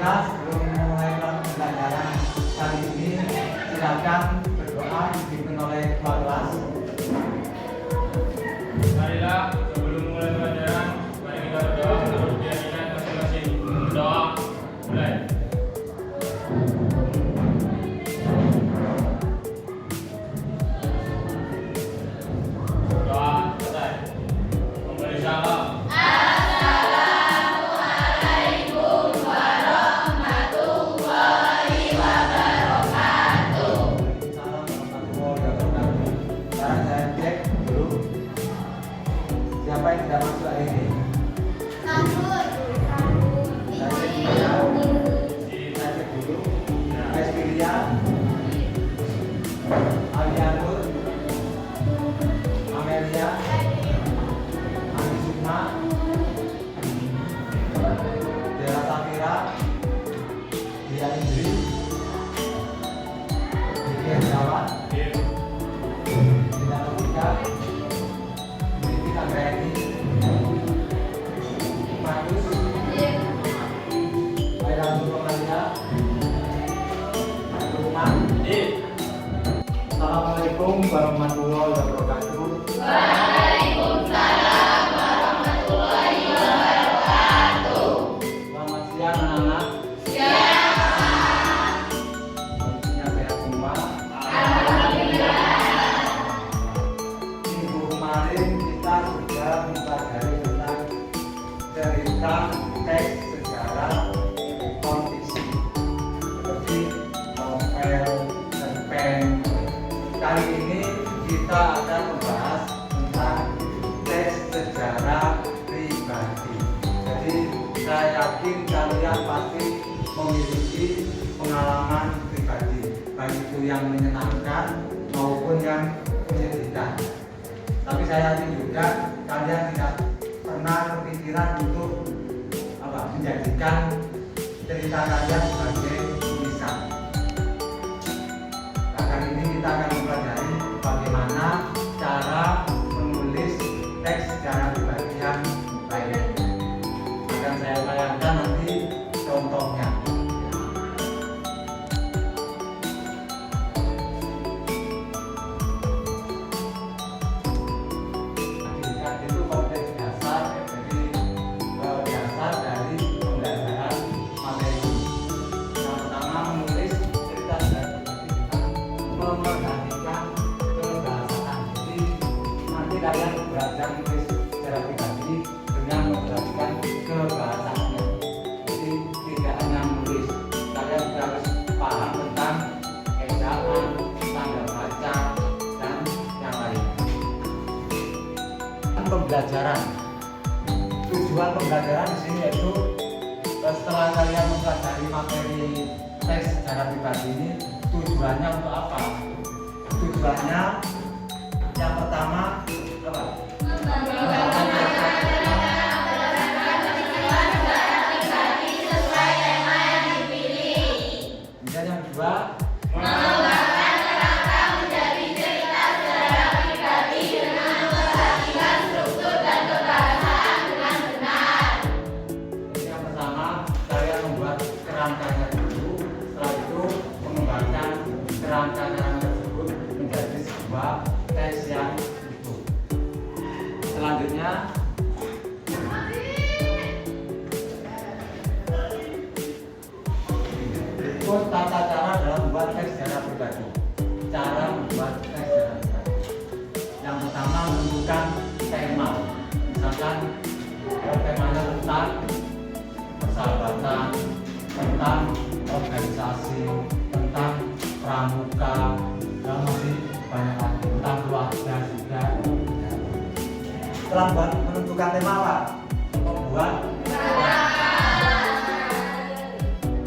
Kira-kira sebelum memulai pembelajaran kali ini, silakan berdoa dipimpin oleh ketua kelas. Marilah sebelum mulai pelajaran, mari kita berdoa untuk dirikan masing-masing. Berdoa, mulai. Doa selesai. Memberi salam. Salam warahmatullahi wabarakatuh. Sekarang saya cek dulu siapa yang tidak masuk hari ini. Saya cek dulu. Mas Filia, Alianur, Amelia, Ani Sukma, Dela Safira, Dia Indri, Diki Hendrawan, Dina Logika, Diki Anggraini, Magus, Airatul Romalia, Lukman. Assalamualaikum warahmatullahi wabarakatuh. Selamat siang anak-anak. Kondisinya sehat semua. Minggu kemarin kita sudah mempelajari tentang cerita teks sejarah kondisi seperti novel, cerpen. Kali ini kita akan membahas tentang teks sejarah pribadi. Jadi saya yakin kalian pasti memiliki pengalaman pribadi, baik itu yang menyenangkan maupun yang menyedihkan. Tapi saya yakin juga kalian tidak pernah kepikiran untuk menjadikan cerita kalian sebagai tulisan. Nah, kali ini kita akan mempelajari bagaimana cara menulis teks sejarah pribadi yang baik. Akan saya bayangkan nanti contohnya. Itu konteks dasar, jadi dasar dari pembelajaran materi. Yang pertama, menulis cerita sejarah pribadi dengan memperhatikan kebahasaan. Jadi nanti kalian belajar menulis sejarah pribadi dengan memperhatikan kebahasaannya. Jadi tidak hanya menulis, kalian juga harus paham tentang ejaan, tanda baca, dan yang lain. Pembelajaran. Tujuan pembelajaran di sini yaitu setelah kalian mempelajari materi teks sejarah pribadi ini, tujuannya untuk apa? Tujuannya yang pertama apa? Dan yang kedua, yang pertama kalian membuat kerangkanya dulu, setelah itu mengembangkan kerangka tersebut menjadi sebuah teks yang utuh. Selanjutnya berikut tata cara dalam membuat teks sejarah pribadi. Cara membuat teks sejarah pribadi. Yang pertama, menentukan tema. Misalkan temanya tentang persahabatan, tentang organisasi, tentang pramuka, dan masih banyak lagi, tentang keluarga juga. Setelah menentukan tema apa? Membuat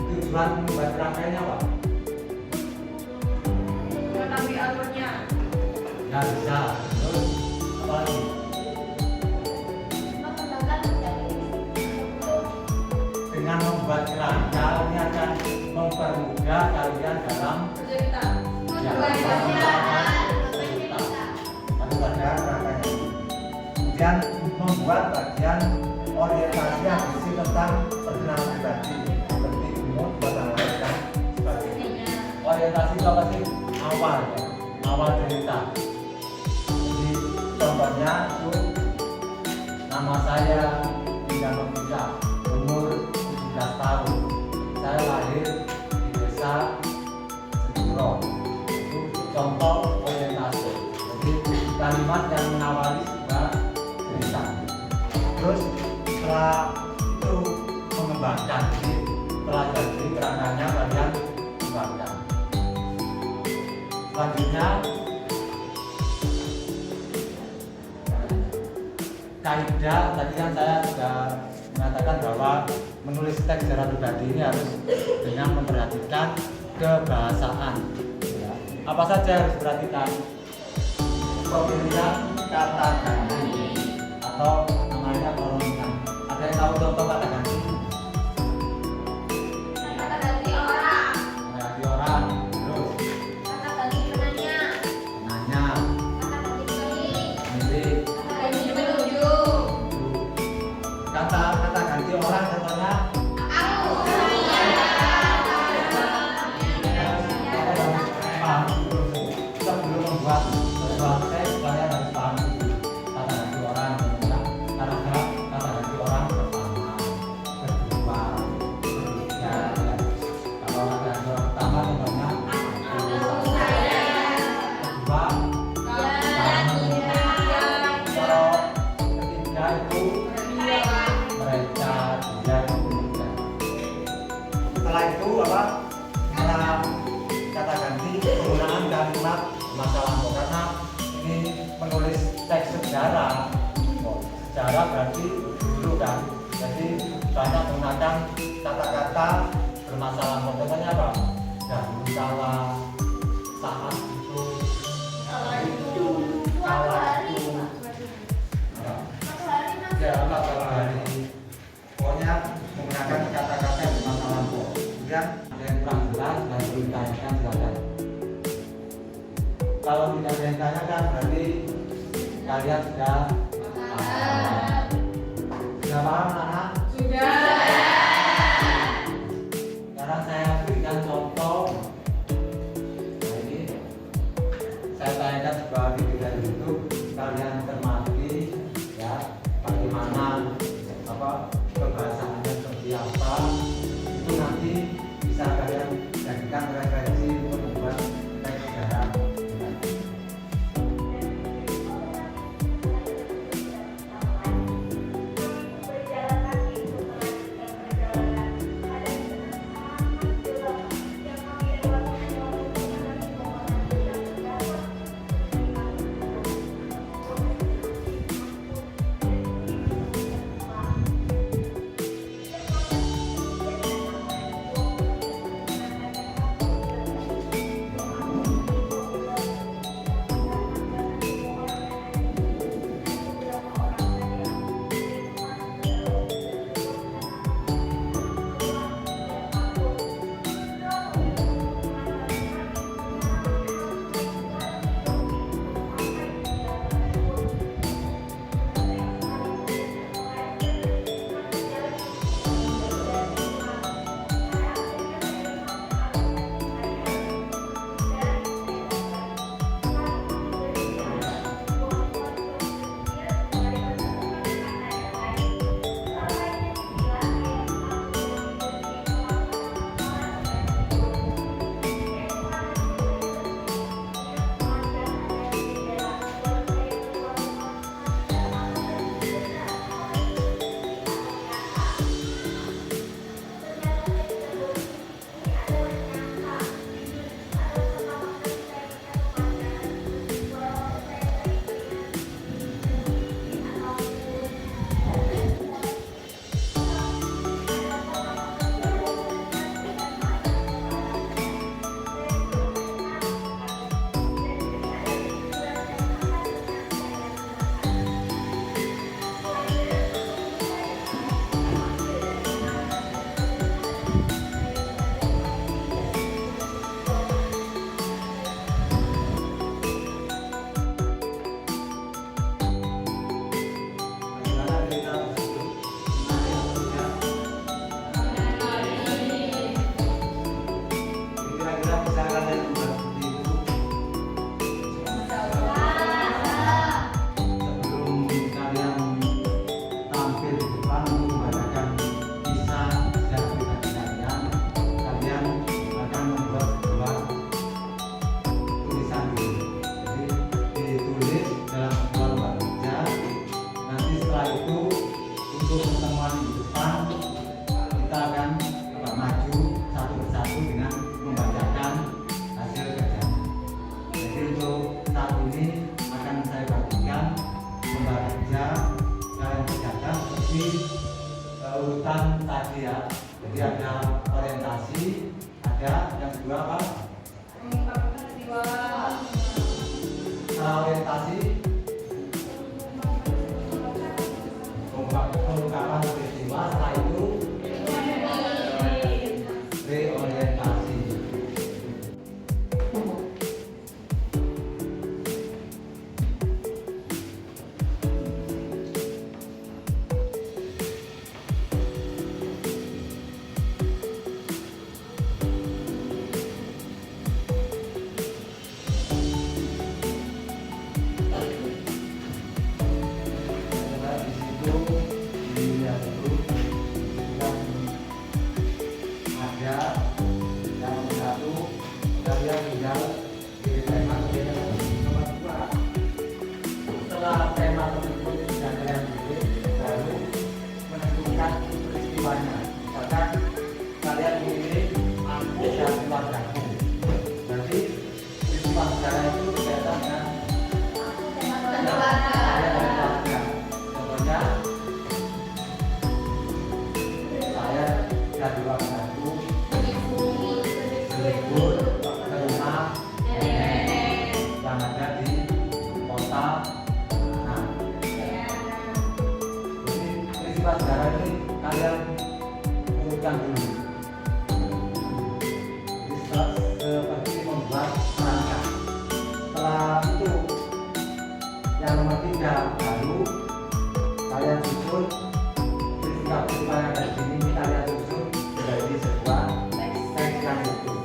tujuan membuat rangkaiannya apa? Mengetahui alurnya. Ya bisa. Terus apa lagi? Dengan membuat kerangka ini akan mempermudah kalian dalam Bercerita. pada kerangkanya. Kemudian membuat bagian orientasi yang berisi tentang perkenalan pribadi seperti orientasi itu apa sih? Awal ya, awal cerita. Jadi contohnya itu nama saya Dinda Nofisa, umur 17 tahun. Saya lahir di desa Seduro. Itu contoh orientasi. Jadi kalimat yang mengawali sebuah cerita. Terus setelah itu mengembangkan, jadi pelajari kerangkanya kalian kembangkan. Selanjutnya kaidah, tadi kan saya sudah mengatakan bahwa menulis teks secara pribadi ini harus dengan memperhatikan kebahasaan. Ya. Apa saja harus diperhatikan? Pemilihan kata ganti atau namanya peruntukan. Ada yang tahu contoh kata ganti? Kata ganti orang. Ganti orang, terus Kata ganti penanya. nanya, Kata ganti pemilih. milih, Kata ganti menuju. kata ganti orang contohnya Aku. sebelum membuat sesuatu teks kalian harus paham dulu kata ganti orang contohnya kata ganti orang pertama, kedua, ketiga. Ya. Kalau kata ganti orang pertama contohnya kedua, kalau ketiga itu mereka, dia itu ketiga. Setelah itu apa? Setelah kata ganti penggunaan kalimat masa lampau, karena ini menulis teks sejarah. Sejarah berarti dulu kan, jadi banyak menggunakan kata-kata bermasa lampau. Contohnya apa? Dahulu kala, saat itu, kala itu. Ya, kata hari. Pokoknya menggunakan kata-kata yang bermasa lampau. Kemudian ada yang kurang jelas dan perlu ditanyakan silakan. Kalau tidak ada yang ditanyakan berarti kalian sudah paham. Sudah paham anak? Sekarang saya berikan contoh. Nah, ini saya tanyakan sebuah video dari YouTube, kalian cermati ya bagaimana apa kebahasaannya seperti apa, itu nanti bisa kalian jadikan referensi untuk membuat teks sejarah. Kira-kira bisa kalian setelah itu untuk pertemuan minggu depan kita akan maju satu persatu dengan membacakan hasil kerja. Jadi untuk saat ini akan saya bagikan lembar kerja kalian kerjakan seperti urutan tadi ya. Jadi ada orientasi, ada yang kedua apa? Orientasi, pengungkapan peristiwa, setelah itu reorientasi. Setelah tema tersebut sudah kalian pilih, baru menentukan peristiwanya. Misalkan kalian pilih aku dan keluargaku. Berarti peristiwa sejarah itu berkaitan dengan saya dan keluarga. Contohnya saya dan keluargaku berlibur ke rumah nenek yang ada di kota. Nah, jadi peristiwa sejarah ini kalian urutkan dulu. Seperti membuat kerangka. Setelah itu yang nomor 3 baru kalian susun peristiwa yang ada di sini, kalian susun menjadi sebuah teks yang utuh.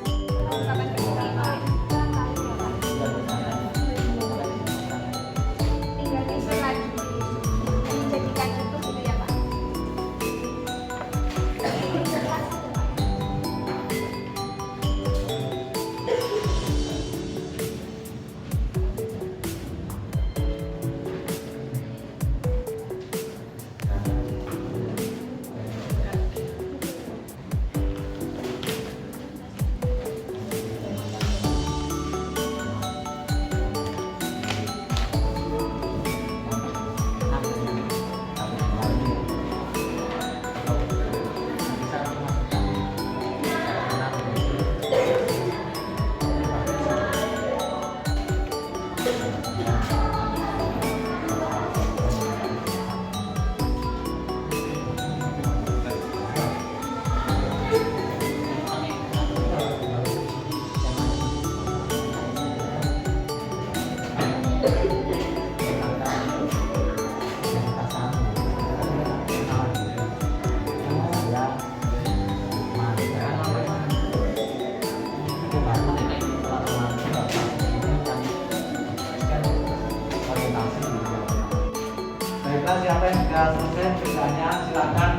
Baiklah, siapa yang sudah selesai kerjanya silakan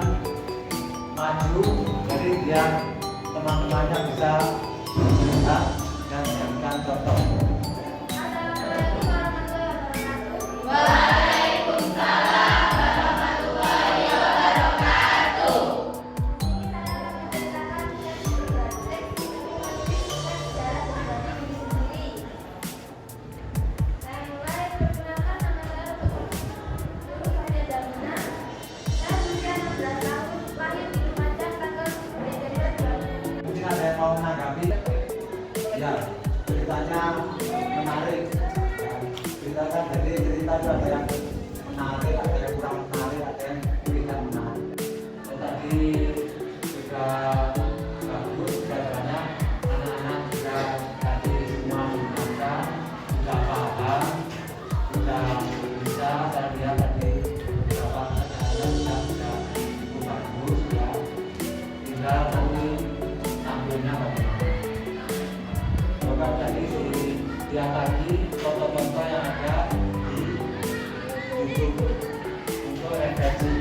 maju, jadi biar teman-temannya bisa melihat dan jadikan contoh. Mungkin ada yang mau menanggapi? Ya, ceritanya menarik. Ceritakan, jadi cerita itu ada yang menarik, ada yang kurang menarik, ada yang tidak menarik. Tadi juga bagus, caranya anak-anak juga tadi semua membaca, sudah paham, sudah bisa. Saya lihat tadi beberapa anak-anak sudah cukup bagus ya. Tinggal nanti tampilnya bagaimana. Semoga tadi dilihat lagi contoh-contoh yang ada di YouTube untuk refleksi.